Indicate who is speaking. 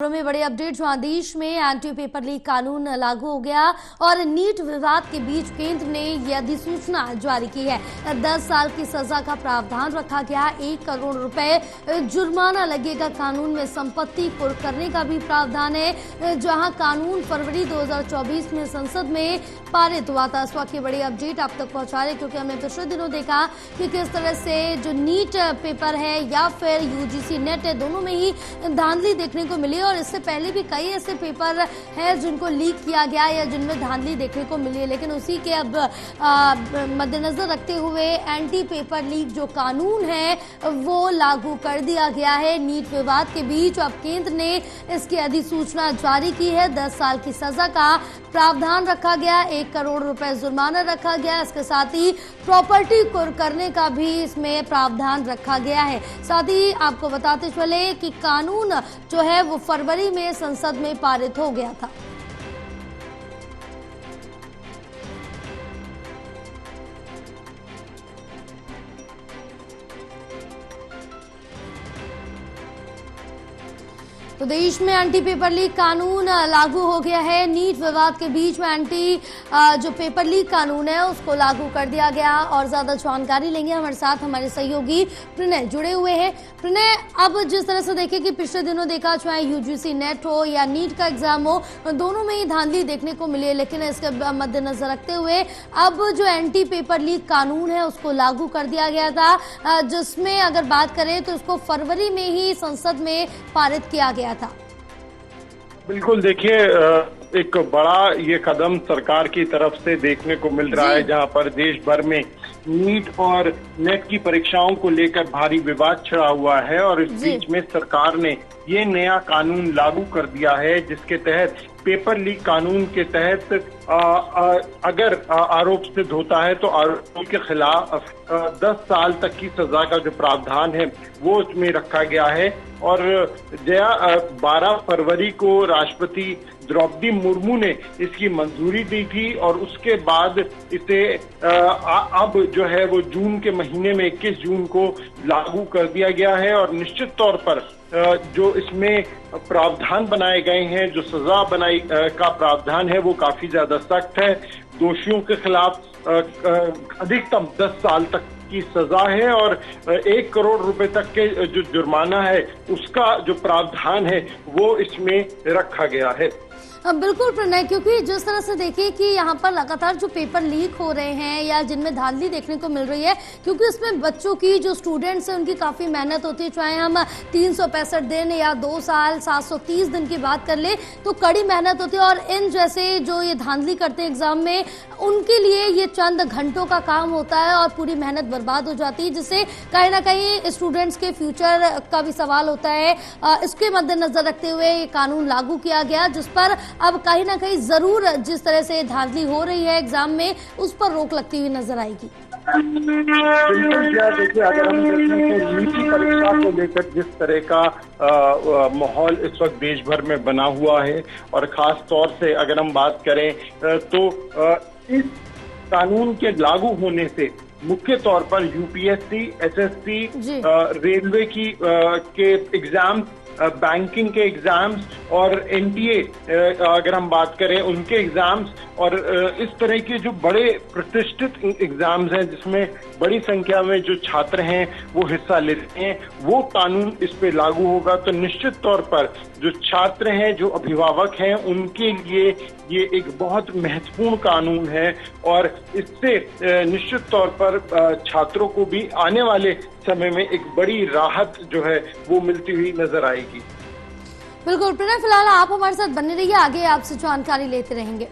Speaker 1: में बड़े अपडेट। जहां देश में एंटी पेपर लीक कानून लागू हो गया और नीट विवाद के बीच केंद्र ने यह अधिसूचना जारी की है। 10 साल की सजा का प्रावधान रखा गया, 1 करोड़ रुपए जुर्माना लगेगा। कानून में संपत्ति कुर्क करने का भी प्रावधान है। जहां कानून फरवरी 2024 में संसद में पारित हुआ था। इस वक्त की बड़ी अपडेट आप तक पहुंचा रहे, क्योंकि हमने पिछले दिनों देखा कि किस तरह से जो नीट पेपर है या फिर यूजीसी नेट है, दोनों में ही धांधली देखने को मिली। और इससे पहले भी कई ऐसे पेपर हैं जिनको लीक किया गया या जिनमें धांधली देखने को मिली है, लेकिन उसी के अब मद्देनजर रखते हुए एंटी पेपर लीक जो कानून है वो लागू कर दिया गया है नीट विवाद के बीच। अब केंद्र ने इसकी अधिसूचना जारी की है। 10 साल की सजा का प्रावधान रखा गया, 1 करोड़ रुपए जुर्माना रखा गया। इसके साथ ही प्रॉपर्टी कुर्क करने का भी इसमें प्रावधान रखा गया है। साथ ही आपको बताते चले कि कानून जो है वो फरवरी में संसद में पारित हो गया था। तो देश में एंटी पेपर लीक कानून लागू हो गया है। नीट विवाद के बीच में एंटी जो पेपर लीक कानून है उसको लागू कर दिया गया। और ज्यादा जानकारी लेंगे, हमारे साथ हमारे सहयोगी प्रणय जुड़े हुए हैं। प्रणय, अब जिस तरह से देखें कि पिछले दिनों देखा, चाहे यूजीसी नेट हो या नीट का एग्जाम हो, दोनों में ही धांधली देखने को मिली है। लेकिन इसके मद्देनजर रखते हुए अब जो एंटी पेपर लीक कानून है उसको लागू कर दिया गया था, जिसमें अगर बात करें तो इसको फरवरी में ही संसद में पारित किया गया था।
Speaker 2: बिल्कुल, देखिए एक बड़ा ये कदम सरकार की तरफ से देखने को मिल रहा है, जहां पर देश भर में नीट और नेट की परीक्षाओं को लेकर भारी विवाद छिड़ा हुआ है। और इस बीच में सरकार ने ये नया कानून लागू कर दिया है, जिसके तहत पेपर लीक कानून के तहत अगर आरोप सिद्ध होता है तो आरोपी के खिलाफ 10 साल तक की सजा का जो प्रावधान है वो उसमें रखा गया है। और 12 फरवरी को राष्ट्रपति द्रौपदी मुर्मू ने इसकी मंजूरी दी थी और उसके बाद इसे अब जो है वो जून के महीने में 21 जून को लागू कर दिया गया है। और निश्चित तौर पर जो इसमें प्रावधान बनाए गए हैं, जो सजा बनाई का प्रावधान है वो काफी ज्यादा सख्त है। दोषियों के खिलाफ अधिकतम 10 साल तक की सजा है और 1 करोड़ रुपए तक के जो जुर्माना है उसका जो प्रावधान है वो इसमें रखा गया है।
Speaker 1: बिल्कुल प्रणय, क्योंकि जिस तरह से देखिए कि यहाँ पर लगातार जो पेपर लीक हो रहे हैं या जिनमें धांधली देखने को मिल रही है, क्योंकि इसमें बच्चों की जो स्टूडेंट्स हैं उनकी काफी मेहनत होती है। चाहे हम 365 दिन या 2 साल 730 दिन की बात कर ले तो कड़ी मेहनत होती है। और इन जैसे जो ये धांधली करते हैं एग्जाम में, उनके लिए ये चंद घंटों का काम होता है और पूरी मेहनत बर्बाद हो जाती है, जिससे कहीं ना कहीं स्टूडेंट्स के फ्यूचर का भी सवाल होता है। इसके मद्देनजर रखते हुए ये कानून लागू किया गया, जिस पर अब कहीं ना कहीं जरूर जिस तरह से धांधली हो रही है एग्जाम में उस पर रोक लगती हुई नजर आएगी।
Speaker 2: बिल्कुल, क्या देखिए, अगर हम देखें तो नीट परीक्षा को लेकर जिस तरह का माहौल इस वक्त देश भर में बना हुआ है, और खास तौर से अगर हम बात करें तो इस कानून के लागू होने से मुख्य तौर पर यूपीएससी, एसएससी, रेलवे की के एग्जाम, बैंकिंग के एग्जाम्स और एनटीए अगर हम बात करें उनके एग्जाम्स, और इस तरह के जो बड़े प्रतिष्ठित एग्जाम्स हैं जिसमें बड़ी संख्या में जो छात्र हैं वो हिस्सा लेते हैं, वो कानून इस पे लागू होगा। तो निश्चित तौर पर जो छात्र हैं, जो अभिभावक हैं, उनके लिए ये एक बहुत महत्वपूर्ण कानून है। और इससे निश्चित तौर पर छात्रों को भी आने वाले समय में एक बड़ी राहत जो है वो मिलती हुई नजर आएगी।
Speaker 1: बिल्कुल प्रणय, फिलहाल आप हमारे साथ बने रहिए, आगे आपसे जानकारी लेते रहेंगे।